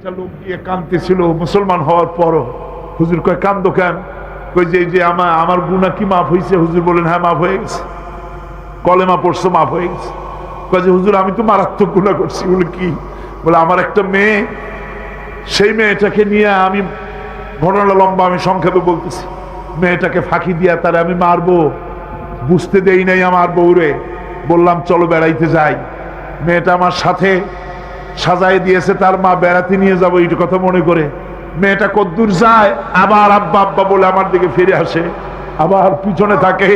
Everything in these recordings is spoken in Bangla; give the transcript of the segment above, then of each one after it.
একটা লোক গিয়ে কাঁদতেছিল মুসলমান হওয়ার পরও। হুজুর কয় কান্দো কেন? কই যে আমার গুনাহ কি মাফ হয়েছে? হুজুর বলেন হ্যাঁ মাফ হয়ে গেছে, কলেমা পড়ছো মাফ হয়ে গেছে। কয় যে হুজুর আমি তো মারাত্মক গুনাহ করছি। বলে কি? বলে আমার একটা মেয়ে, সেই মেয়েটাকে নিয়ে আমি, ঘটনা লম্বা, আমি সংক্ষেপে বলতেছি, মেয়েটাকে ফাঁকি দিয়া তারে আমি মারবো, বুঝতে দেই নাই আমার বউরে। বললাম চলো বেড়াইতে যাই, মেয়েটা আমার সাথে সাজায় দিয়েছে তার মা, বেড়াতে নিয়ে যাবো এই কথা মনে করে। মেয়েটা কদ্দূর যায়, আবার আব্বা আব্বা বলে আমার দিকে ফিরে আসে, আবার পিছনে থাকে,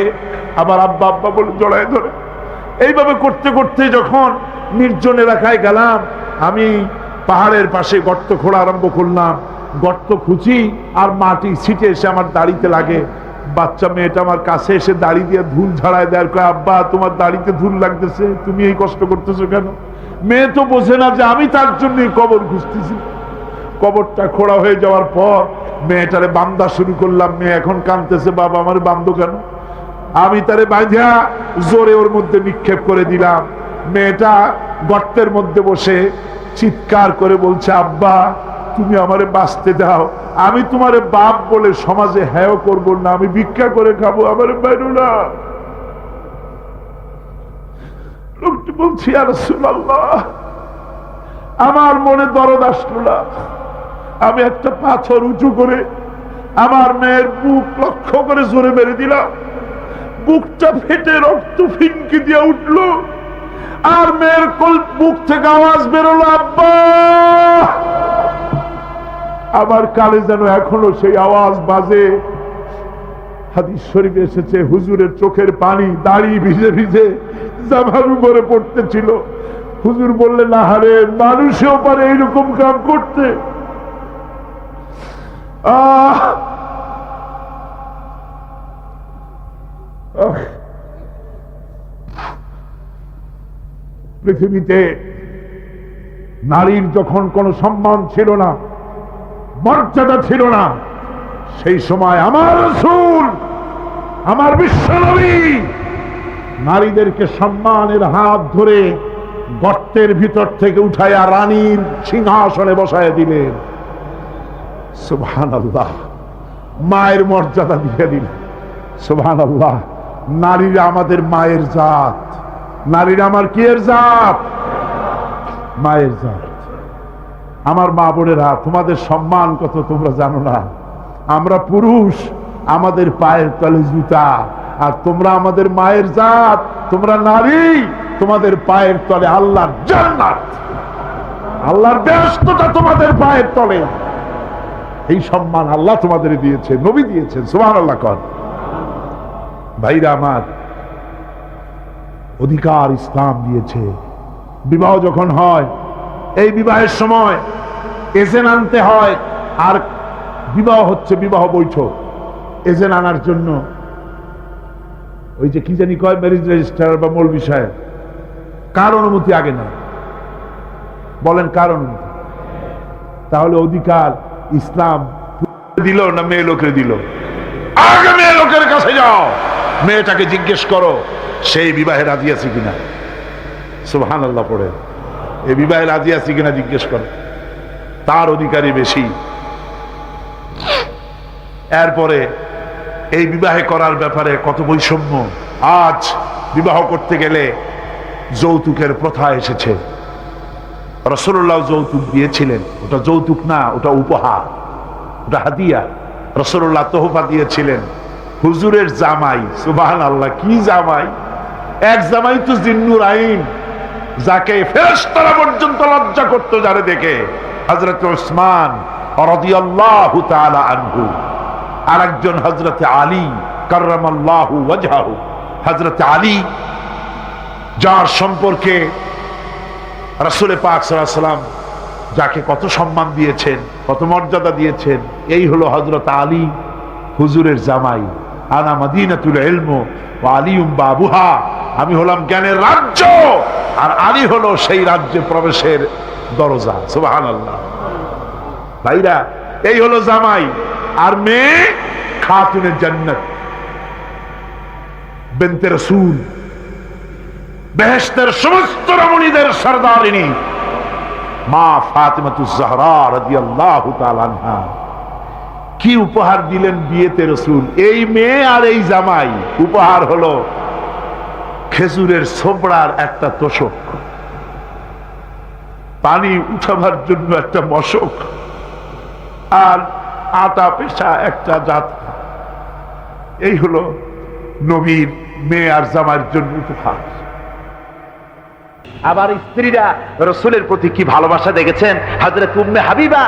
আবার আব্বা আব্বা বলে জড়ায় ধরে। এইভাবে করতে করতে যখন নির্জন এলাকায় গেলাম, আমি পাহাড়ের পাশে গর্ত খোঁড়া আরম্ভ করলাম। গর্ত খুঁজি আর মাটি ছিটে এসে আমার দাড়িতে লাগে। বাচ্চা মেয়েটা আমার কাছে এসে দাড়ি দিয়ে ধুল ঝাড়ায় দেয়, কয় আব্বা তোমার দাড়িতে ধুল লাগতেছে, তুমি এই কষ্ট করতেছো কেন? মেয়ে তো বোঝে না যে আমি তার জন্য কবর খুঁজতেছি। কবরটা খোঁড়া হয়ে যাওয়ার পর মেয়েটারে বান্ধা শুরু করলাম। মেয়ে এখন কাঁদতেছে, বাবা আমার বান্ধো কেন? আমি তারে বাঁধা জোরে ওর মধ্যে নিক্ষেপ করে দিলাম। মেয়েটা গর্তের মধ্যে বসে চিৎকার করে বলছে, আব্বা তুমি আমারে বাঁচতে দাও, আমি তোমারে বাপ বলে সমাজে হ্যাঁ করবো না, আমি ভিক্ষা করে খাবো, আমারে বাইরো না। লোকটি বলছি ইয়া রাসূলুল্লাহ, আমার মনে দরদ আসলো না। আমি একটা পাথর উঁচু করে আমার মেয়ের বুক লক্ষ্য করে জোরে মেরে দিলাম। বুকটা ফেটে রক্ত ফিনকি দিয়ে উঠলো, আর মেয়ের বুক থেকে আওয়াজ বেরোলো, আব্বা। আমার কানে যেন এখনো সেই আওয়াজ বাজে। হাদিস শরীফে এসেছে, হুজুরের চোখের পানি দাড়ি ভিজে ভিজে জামার উপরে পড়তেছিল। হুজুর বললেন, আহারে মানুষেও পারে এইরকম কাম করতে। পৃথিবীতে নারীর যখন কোনো সম্মান ছিল না, মর্যাদা ছিল না, সেই সময় আমার রাসূল, আমার বিশ্বনবী নারীদেরকে সম্মানের হাত ধরে গর্তের ভিতর থেকে উঠাইয়া রানীর সিংহাসনে বসায় দিলেন। সুবহানাল্লাহ, মায়ের মর্যাদা দিয়ে দিলেন। সুবহানাল্লাহ, নারীরা আমাদের মায়ের জাত। নারীরা আমার কি এর জাত? মায়ের জাত। আমার মা বোনেরা, তোমাদের সম্মান কত তোমরা জানো না। আমরা পুরুষ, আমাদের পায়ের তলে জুতা, আর তোমরা আমাদের মায়ের জাত। তোমরা নারী, তোমাদের পায়ের তলে আল্লাহর জান্নাত, আল্লাহর ব্যস্ততা তোমাদের পায়ের তলে। এই সম্মান আল্লাহ তোমাদের দিয়েছে, নবী দিয়েছেন। সুবহানাল্লাহ কর। ভাইরা আমার, অধিকার ইসলাম দিয়েছে। বিবাহ যখন হয়, এই বিবাহের সময় এজেন্ট আনতে হয়। আর বিবাহ হচ্ছে বিবাহ বৈঠক। এজেন্ট আনার জন্য ওই যে কি জানি কয়, ম্যারেজ রেজিস্ট্রার বা মৌলবি সাহেব, কার অনুমতি আগে না? বলেন কার অনুমতি? তাহলে অধিকার ইসলাম দিল না মেয়ে লোকের দিল? আগে মেয়ে লোকের কাছে যাও, মেয়েটাকে জিজ্ঞেস করো সেই বিবাহে রাজি আছে কিনা। সুবহানাল্লাহ পড়ে, এই বিবাহে রাজি আছে কিনা জিজ্ঞেস করো, তার অধিকারই বেশি। এরপরে এই বিবাহে করার ব্যাপারে কত বৈষম্য। আজ বিবাহ করতে গেলে যৌতুকের প্রথা এসেছে। রাসূলুল্লাহ যৌতুক দিয়েছিলেন, ওটা যৌতুক না, ওটা উপহার, ওটা হাদিয়া। রাসূলুল্লাহ তোহফা দিয়েছিলেন হুজুরের জামাই। সুবহানাল্লাহ, কি জামাই! এক জামাই তো জিন্নুর আইন, যাকে ফেরেশতারা পর্যন্ত লজ্জা করতো যারে দেখে, হযরত উসমান রাদিয়াল্লাহু তাআলা আনহু। আরেকজন হযরত আলী কাররামাল্লাহু ওয়াজহাহু। হযরত আলী, যার সম্পর্কে রাসূল পাক সাল্লাল্লাহু আলাইহি ওয়াসাল্লাম যাকে কত সম্মান দিয়েছেন, কত মর্যাদা দিয়েছেন, এই হলো হযরত আলী হুজুরের জামাই। আনা মাদিনাতুল ইলম ওয়া আলিউম বাবুহা। আমি হলাম জ্ঞানের রাজ্য, আর আলী হলো সেই রাজ্যে প্রবেশের দরজা। সুবহানাল্লাহ। ভাইরা, এই হলো জামাই। আর মেয়ে খাতুনে জান্নাত, বিনতে রাসূল, বেহেশতের সমস্ত রমণীদের সরদারিনী, মা ফাতিমাতুজ জাহরা রাদিয়াল্লাহু তাআলা আনহা কি উপহার দিলেন বিয়েতে রাসূল। এই মেয়ে আর এই জামাই উপহার হলো খেজুরের ছোবড়ার একটা তোষক, পানি উঠাবার জন্য একটা মশক, আর আটা পেশা একটা জাত। এই হলো নবীর মেয়ে আর জামাইয়ের জন্য উপহার। আবার স্ত্রীরা রাসূলের প্রতি কি ভালোবাসা দেখেছেন। হযরত উম্মে হাবিবা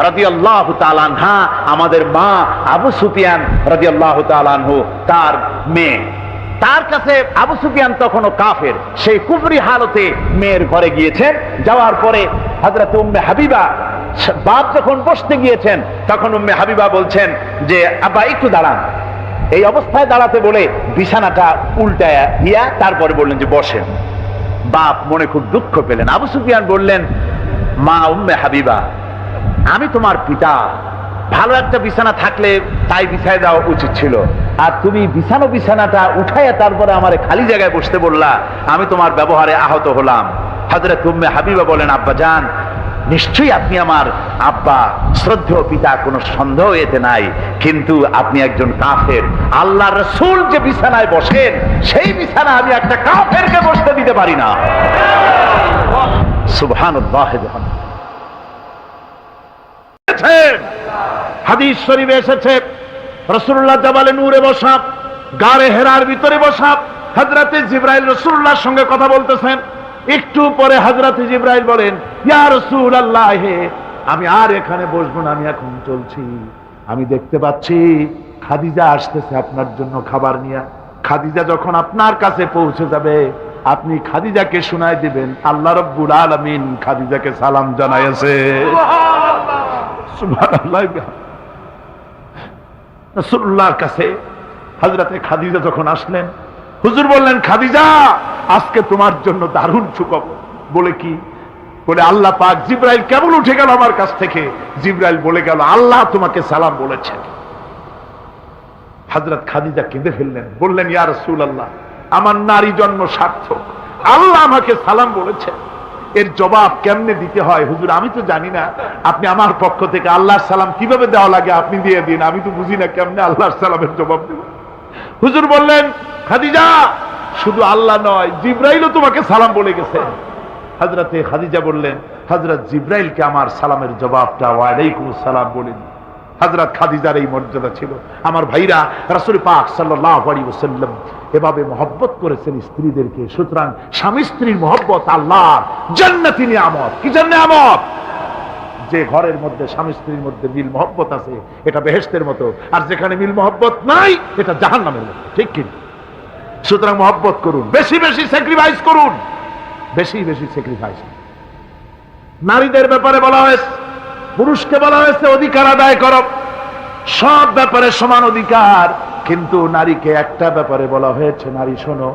রাদিয়াল্লাহু তাআলা আনহা, আমাদের মা আবু সুফিয়ান রাদিয়াল্লাহু তাআলা আনহু, তার মেয়ে। তার কাছে আবু সুফিয়ান তখনও কাফের, সেই কুফরি হালতে মেয়ের ঘরে গিয়েছেন। যাওয়ার পরে হযরত উম্মে হাবিবা বাপ যখন বসতে গিয়েছেন, তখন উম্মে হাবিবা বলছেন যে আব্বা একটু দাঁড়ান। এই অবস্থায় দাঁড়াতে বলে বিছানাটা উল্টায়া দিয়া তারপরে বললেন যে বসেন। বাপ মনে খুব দুঃখ পেলেন। আবু সুফিয়ান বললেন, মা উম্মে হাবিবা, আমি তোমার পিতা, ভালো একটা বিছানা থাকলে তাই বিছায় দেওয়া উচিত ছিল, আর তুমি বিছানাটা উঠাইয়া তারপরে আমারে খালি জায়গায় বসতে বললা, আমি তোমার ব্যবহারে আহত হলাম। হযরত উম্মে হাবিবা বলেন, আব্বা জান, নিশ্চয়ই আপনি আমার আব্বা, শ্রদ্ধেয় পিতা, কোনো সন্দেহ এতে নাই, কিন্তু আপনি একজন কাফের। আল্লাহ রাসূল যে বিছানায় বসেন, সেই বিছানা আমি একটা কাফেরকে বসতে দিতে পারি না। সুবহানাল্লাহ। হাদিস শরীফে এসেছে রাসূলুল্লাহ জাবালে নূরে বসা, গারে হেরার ভিতরে বসা, হযরতে জিবরাইল রাসূলুল্লাহর সঙ্গে কথা বলতেছেন। একটু পরে হযরতে জিবরাইল বলেন, ইয়া রাসূলুল্লাহ, আমি আর এখানে বসবো না, আমি এখন চলছি। আমি দেখতে পাচ্ছি খাদিজা আসতেছে আপনার জন্য খাবার নিয়ে। খাদিজা যখন আপনার কাছে পৌঁছে যাবে, আপনি খাদিজাকে শোনায় দিবেন আল্লাহ রাব্বুল আলামিন খাদিজাকে সালাম জানাইছে। সুবহানাল্লাহ। রাসূলুল্লাহর কাছে হযরতে খাদিজা যখন আসলেন, হুজুর বললেন, খাদিজা, আজকে তোমার জন্য দারুণ সুখবর। বলে কি? বলে আল্লাহ পাক, জিবরাইল কেবল উঠে গেল আমার কাছ থেকে, জিবরাইল বলে গেল আল্লাহ তোমাকে সালাম বলেছেন। হযরত খাদিজা কেঁদে ফেললেন, বললেন, ইয়া রাসূলুল্লাহ, আমার নারী জন্ম সার্থক, আল্লাহ আমাকে সালাম বলেছেন। এর জবাব কেমনে দিতে হয় হুজুর আমি তো জানি না, আপনি আমার পক্ষ থেকে আল্লাহর সালাম কিভাবে দেওয়া লাগে আপনি দিয়ে দিন, আমি তো বুঝি না কেমনে আল্লাহর সালামের জবাব দেব। হুজুর বললেন, খাদিজা, শুধু আল্লাহ নয়, জিবরাইলও তোমাকে সালাম বলে গেছে। হযরতে খাদিজা বললেন, হযরত জিবরাইলকে আমার সালামের জবাবটা ওয়ালাইকুমুস সালাম বলেন। হযরত খাদিজার এই মর্যাদা ছিল। আমার ভাইরা, রাসূল পাক সাল্লাল্লাহু আলাইহি ওয়াসাল্লাম এভাবে মহব্বত করেছেন স্ত্রীদেরকে। সুতরাং স্বামী স্ত্রীর মহব্বত আল্লাহর জান্নাতি নিয়ামত। কি নিয়ামত? যে ঘরের মধ্যে স্বামী স্ত্রীর মধ্যে মিল মহব্বত আছে, এটা বেহেশতের মতো, আর যেখানে মিল মহব্বত নাই, এটা জাহান্নামের মতো। ঠিক কি? সুতরাং মহব্বত করুন, বেশি বেশি স্যাক্রিফাইস করুন, বেশি বেশি স্যাক্রিফাইস। নারীদের ব্যাপারে বলা হয়েছে, পুরুষকে বলা হয়েছে অধিকার আদায় করো, সব ব্যাপারে সমান অধিকার। কিন্তু নারীকে একটা ব্যাপারে বলা হয়েছে, নারী শোনো,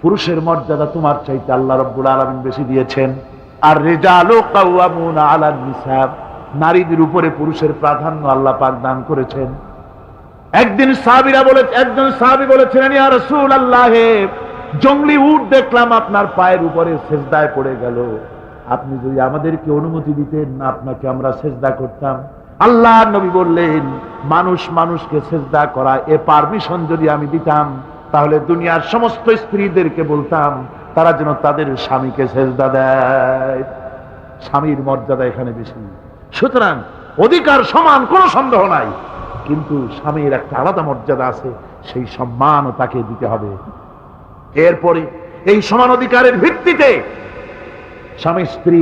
পুরুষের মর্যাদা তোমার চাইতে আল্লাহ রাব্বুল আলামিন বেশি দিয়েছেন। আর রিজালু কাওয়ামুনা আলান নিসা, নারীদের উপরে পুরুষের প্রাধান্য আল্লাহ পাক দান করেছেন। একদিন একজন সাহাবী বলেছিলেন, ইয়া রাসূলুল্লাহ, জংলি উট দেখলাম আপনার পায়ের উপরে সেজদায় পড়ে গেল, আপনি যদি আমাদেরকে অনুমতি দিতেন, আপনাকে আমরা সেজদা করতাম। আল্লাহ নবী বললেন, মানুষ মানুষকে সেজদা করা, এ পারমিশন যদি আমি দিতাম, তাহলে দুনিয়ার সমস্ত স্ত্রীদেরকে বলতাম তারা যেন তাদের স্বামীকে সেজদা দেয়। স্বামীর মর্যাদা এখানে বেশি। সুতরাং অধিকার সমান, কোনো সন্দেহ নাই, কিন্তু স্বামীর একটা আলাদা মর্যাদা আছে, সেই সম্মানও তাকে দিতে হবে। এরপরে এই সমান অধিকারের ভিত্তিতে স্বামী স্ত্রী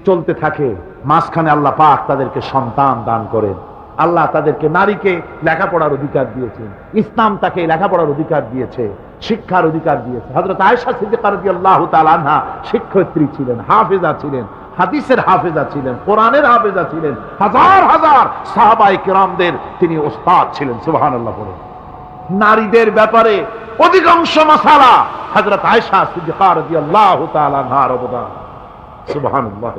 চলতে থাকে। মাঝখানে আল্লাহ পাক তাদেরকে সন্তান দান করেন। আল্লাহ তাদেরকে, নারীকে লেখাপড়ার অধিকার দিয়েছেন, ইসলাম তাকে লেখাপড়ার অধিকার দিয়েছে, শিক্ষার অধিকার দিয়েছে। হযরত আয়েশা সিদ্দিকা রাদিয়াল্লাহু তাআলা আনহা শিক্ষয়িত্রী ছিলেন, হাফেজা ছিলেন, হাদিসের হাফেজা ছিলেন, কোরআনের হাফেজা ছিলেন, হাজার হাজার সাহাবায়ে কেরামদের তিনি ওস্তাদ ছিলেন। সুবহানাল্লাহ বলেন। নারীদের ব্যাপারে অধিকাংশ মাসালা হযরত আয়েশা সিদ্দিকা রাদিয়াল্লাহু তাআলা আনহার অবদান। সুবহানাল্লাহ।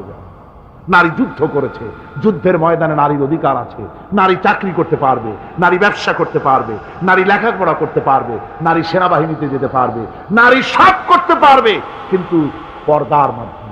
নারী যুদ্ধ করেছে, যুদ্ধের ময়দানে নারীর অধিকার আছে। নারী চাকরি করতে পারবে, নারী ব্যবসা করতে পারবে, নারী লেখাপড়া করতে পারবে, নারী সেনাবাহিনীতে যেতে পারবে, নারী সব করতে পারবে, কিন্তু পর্দার মাধ্যমে।